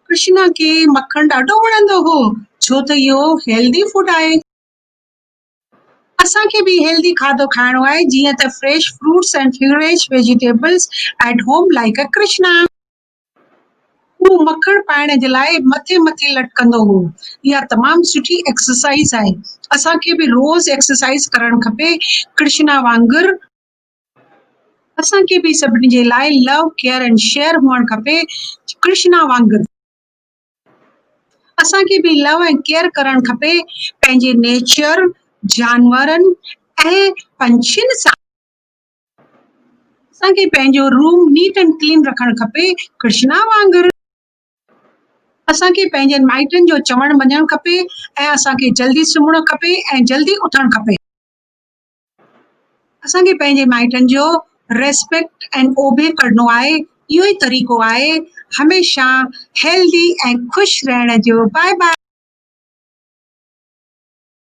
कृष्णा खे मक्खण ॾाढो वणंदो हो छो त इहो हेल्दी फूड आहे। असांखे बि हेल्दी खाधो खाइणो आहे जीअं त fresh fruits and fresh vegetables at home like अ कृष्णा। हू मक्खण पाइण जे लाइ मथे मथे लटकंदो हो। इहा तमामु सुठी एक्सरसाइज आहे। असांखे बि रोज़ एक्सरसाइज करणु खपे कृष्णा वांगुरु। असांखे बि सभिनी जे लाइ लव केयर एंड शेयर हुअणु खपे कृष्णा वांगुरु। असांखे बि लव ऐं केयर करणु खपे पंहिंजे नेचर, जानवरनि ऐं पंछियुनि सां। असांखे पंहिंजो रूम नीट एंड क्लीन रखणु खपे कृष्णा वांगुरु। असांखे पंहिंजे माइटनि जो चवणु मञणु खपे ऐं असांखे जल्दी सुम्हणो खपे ऐं जल्दी उथणु खपे। असांखे पंहिंजे माइटनि जो रेस्पेक्ट ऐं ओबे करणो आहे। इहो ई तरीक़ो आहे हमेशह हेल्दी ऐं ख़ुशि रहण जो। Bye by.